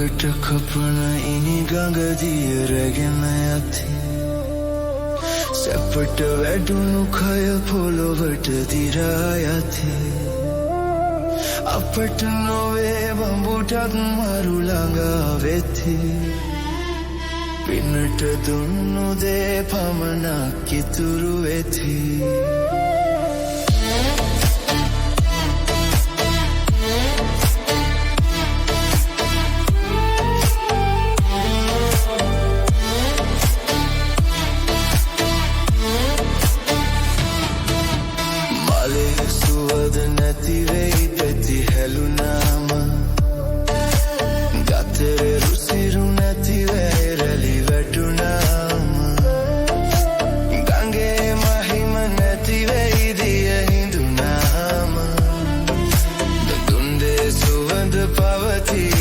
ඔබට කපන ඉනි ගඟ දිය රැගෙන යති සැපට වැඩුණු කය පොළොවට දිරා යති අපට නොවේ බඹුටක් මරු ළඟ වෙති පිනට දුන්නු දේ පමණක් ඉතුරු වෙති සුවද නැති වෙයි පෙති හැලුනාම ගතරේ රුසිරු නැති වෙයි රැලි වැටුනාම ගංගේ මහිම නැති වෙයි දිය හිඳුනාම දුන්දේ සුවඳ පවතී